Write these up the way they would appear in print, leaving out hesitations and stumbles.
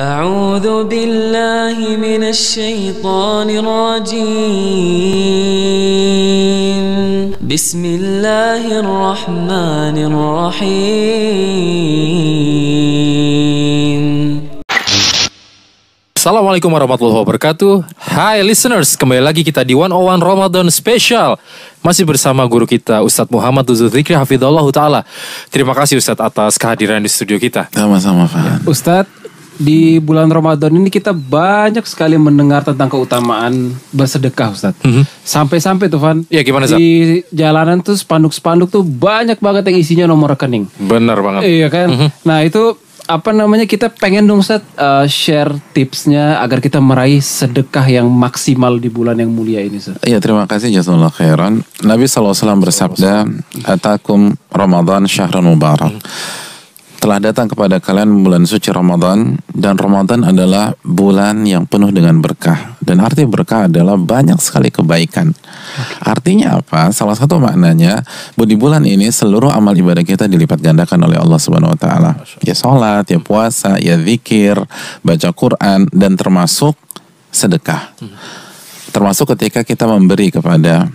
أعوذ بالله من الشيطان الرجيم بسم الله الرحمن الرحيم. Assalamualaikum warahmatullahi wabarakatuh. Hai listeners, kembali lagi kita di 101 Ramadan Special. Masih bersama guru kita Ustadz Muhammad Dzikri Hafidhullah Ta'ala. Terima kasih Ustadz atas kehadiran di studio kita. Sama-sama Pak. Ustadz, di bulan Ramadan ini kita banyak sekali mendengar tentang keutamaan bersedekah, Ustadz. Sampai-sampai tuh Van, Ya gimana Ustadz? di jalanan tuh spanduk-spanduk tuh banyak banget yang isinya nomor rekening. Benar banget. Iya kan? Nah itu kita pengen dong Ustadz share tipsnya agar kita meraih sedekah yang maksimal di bulan yang mulia ini, Ustadz. Iya, terima kasih jazakallahu khairan. Nabi SAW bersabda, "Atakum Ramadan syahrun mubarak." Telah datang kepada kalian bulan suci Ramadan, dan Ramadan adalah bulan yang penuh dengan berkah. Dan arti berkah adalah banyak sekali kebaikan. Artinya apa? Salah satu maknanya, di bulan ini seluruh amal ibadah kita dilipat gandakan oleh Allah Subhanahu Wa Taala. Ya sholat, ya puasa, ya zikir, baca Quran, dan termasuk sedekah. Termasuk ketika kita memberi kepada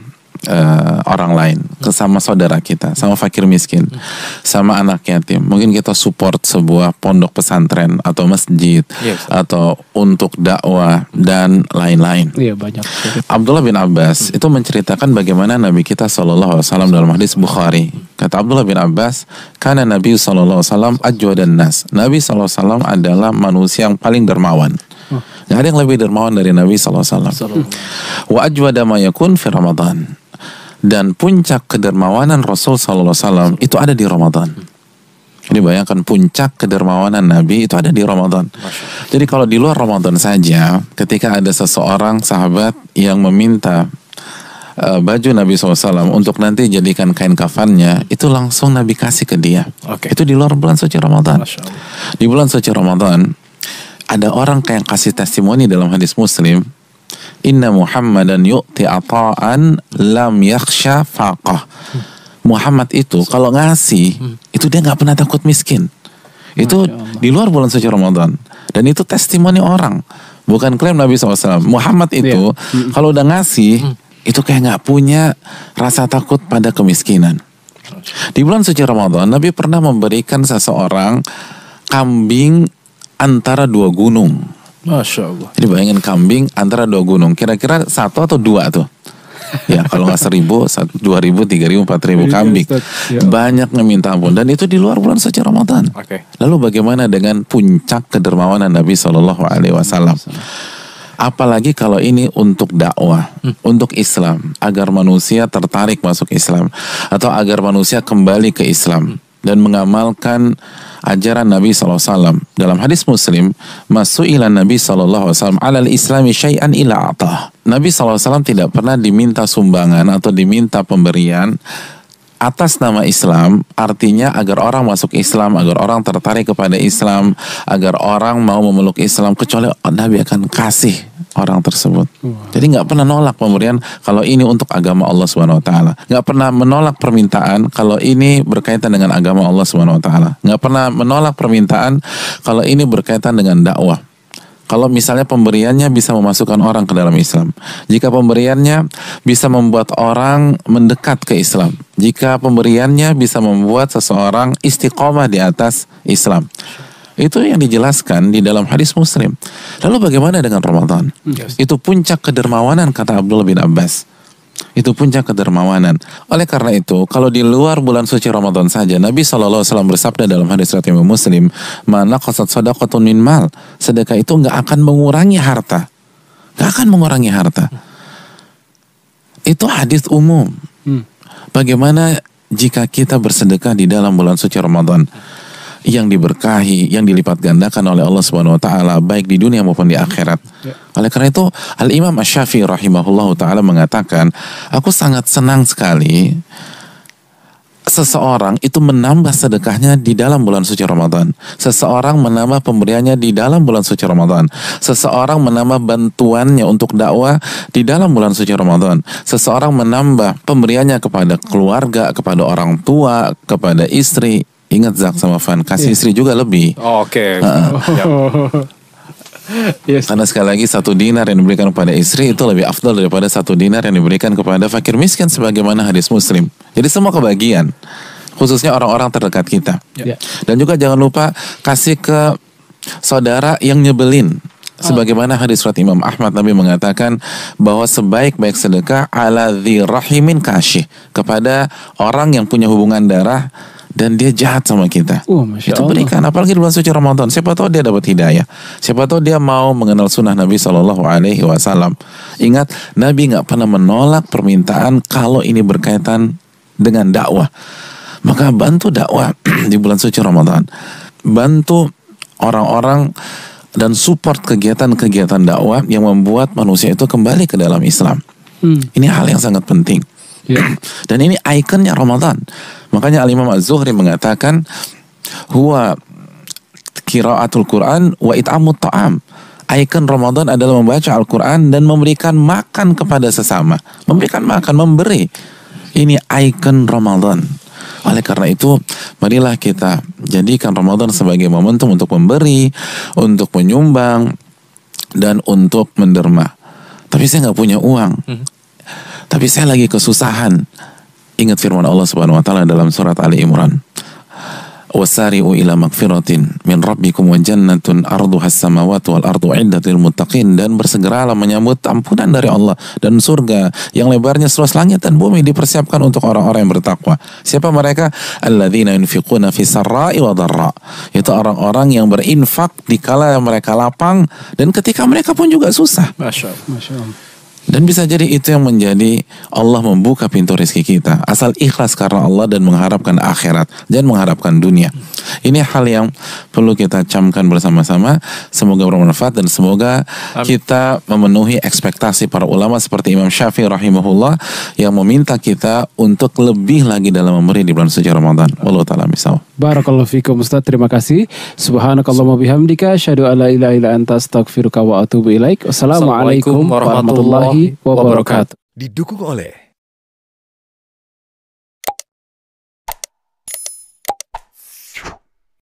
orang lain, sama saudara kita, sama fakir miskin, sama anak yatim. Mungkin kita support sebuah pondok pesantren atau masjid, atau untuk dakwah dan lain-lain. Iya banyak. Abdullah bin Abbas itu menceritakan bagaimana Nabi kita SAW dalam hadis Bukhari. Kata Abdullah bin Abbas, karena Nabi SAW ajwadan nas. Nabi SAW adalah manusia yang paling dermawan. Gak ada yang lebih dermawan dari Nabi SAW. Wa ajwada ma yakun fi Ramadan. Dan puncak kedermawanan Rasul SAW itu ada di Ramadan. Jadi bayangkan, puncak kedermawanan Nabi itu ada di Ramadan. Jadi kalau di luar Ramadan saja, ketika ada seseorang sahabat yang meminta baju Nabi SAW untuk nanti jadikan kain kafannya, itu langsung Nabi kasih ke dia. Itu di luar bulan suci Ramadan. Di bulan suci Ramadan ada orang yang kasih testimoni dalam hadis Muslim, Inna Muhammadan yu'ti ata'an lam yakhsha faqah. Muhammad itu kalau ngasih, itu dia gak pernah takut miskin. Itu di luar bulan suci Ramadan. Dan itu testimoni orang, bukan klaim Nabi SAW. Muhammad itu kalau udah ngasih, itu kayak gak punya rasa takut pada kemiskinan. Di bulan suci Ramadan, Nabi pernah memberikan seseorang kambing antara dua gunung. Masya Allah. Jadi bayangin, kambing antara dua gunung. Kira-kira 1 atau 2 tuh. Ya kalau gak 1.000, 2.000, 3.000, 4.000 kambing. Banyak yang minta ampun. Dan itu di luar bulan suci Ramadan. Lalu bagaimana dengan puncak kedermawanan Nabi SAW? Apalagi kalau ini untuk dakwah, untuk Islam, agar manusia tertarik masuk Islam, atau agar manusia kembali ke Islam dan mengamalkan ajaran Nabi SAW. Dalam hadis Muslim, masu'ilan Nabi SAW alal islami syai'an ila atah. Nabi SAW tidak pernah diminta sumbangan atau diminta pemberian atas nama Islam, artinya agar orang masuk Islam, agar orang tertarik kepada Islam, agar orang mau memeluk Islam, kecuali Nabi akan kasih orang tersebut. Jadi nggak pernah nolak pemberian kalau ini untuk agama Allah Subhanahu Wa Taala. Nggak pernah menolak permintaan kalau ini berkaitan dengan agama Allah Subhanahu Wa Taala. Nggak pernah menolak permintaan kalau ini berkaitan dengan dakwah. Kalau misalnya pemberiannya bisa memasukkan orang ke dalam Islam, jika pemberiannya bisa membuat orang mendekat ke Islam, jika pemberiannya bisa membuat seseorang istiqomah di atas Islam, itu yang dijelaskan di dalam hadis Muslim. Lalu bagaimana dengan Ramadan? Itu puncak kedermawanan, kata Abdullah bin Abbas. Itu puncak kedermawanan. Oleh karena itu, kalau di luar bulan suci Ramadan saja, Nabi SAW bersabda dalam hadis riwayat Imam Muslim, "Mana qasad shadaqatun min mal." Sedekah itu nggak akan mengurangi harta. Nggak akan mengurangi harta. Itu hadis umum. Bagaimana jika kita bersedekah di dalam bulan suci Ramadan yang diberkahi, yang dilipat gandakan oleh Allah Subhanahu Wa Taala, baik di dunia maupun di akhirat. Oleh karena itu, Al-Imam Asy-Syafi'i rahimahullahu taala mengatakan, aku sangat senang sekali seseorang itu menambah sedekahnya di dalam bulan suci Ramadan. Seseorang menambah pemberiannya di dalam bulan suci Ramadan. Seseorang menambah bantuannya untuk dakwah di dalam bulan suci Ramadan. Seseorang menambah pemberiannya kepada keluarga, kepada orang tua, kepada istri. Ingat Zak sama Van, kasih istri juga lebih. Oke. Yes. Karena sekali lagi 1 dinar yang diberikan kepada istri itu lebih afdal daripada 1 dinar yang diberikan kepada fakir miskin sebagaimana hadis Muslim. Jadi semua kebagian, khususnya orang-orang terdekat kita. Ya. Dan juga jangan lupa kasih ke saudara yang nyebelin. Sebagaimana hadis surat Imam Ahmad, Nabi mengatakan bahwa sebaik-baik sedekah ala dzi rahimin kasyih, kepada orang yang punya hubungan darah dan dia jahat sama kita. Masya Itu Allah. berikan, apalagi di bulan suci Ramadan. Siapa tahu dia dapat hidayah. Siapa tahu dia mau mengenal sunnah Nabi SAW. Ingat, Nabi nggak pernah menolak permintaan kalau ini berkaitan dengan dakwah. Maka bantu dakwah di bulan suci Ramadan. Bantu orang-orang dan support kegiatan-kegiatan dakwah yang membuat manusia itu kembali ke dalam Islam. Ini hal yang sangat penting. Dan ini ikonnya Ramadan. Makanya Al-Imam Az-Zuhri mengatakan huwa qiraatul Quran wa it'amut ta'am. Ikon Ramadan adalah membaca Al-Quran dan memberikan makan kepada sesama. Memberikan makan, memberi. Ini ikon Ramadan. Oleh karena itu, marilah kita jadikan Ramadan sebagai momentum untuk memberi, untuk menyumbang, dan untuk menderma. Tapi saya nggak punya uang. Tapi saya lagi kesusahan. Ingat firman Allah Subhanahu wa taala dalam surat Ali Imran. Wasari'u ila magfiratin min rabbikum wa jannatun arduhas samawati wal ardu 'iddat lil muttaqin, dan bersegeralah menyambut ampunan dari Allah dan surga yang lebarnya seluas langit dan bumi dipersiapkan untuk orang-orang yang bertakwa. Siapa mereka? Alladzina yunfiquna fi sarra'i wa dharra. Itu orang-orang yang berinfak di kala mereka lapang dan ketika mereka pun juga susah. Masya Allah. Dan bisa jadi itu yang menjadi Allah membuka pintu rezeki kita. Asal ikhlas karena Allah dan mengharapkan akhirat, jangan mengharapkan dunia. Ini hal yang perlu kita camkan bersama-sama. Semoga bermanfaat dan semoga kita memenuhi ekspektasi para ulama seperti Imam Syafi'i rahimahullah yang meminta kita untuk lebih lagi dalam memberi di bulan suci Ramadan. Wallahu ta'ala misal. Barakallahu fikum Ustaz, terima kasih. Subhanakallahumma bihamdika asyhadu an la ilaha illa anta astaghfiruka wa atubu ilaik. Wassalamualaikum warahmatullahi wabarakatuh. Didukung oleh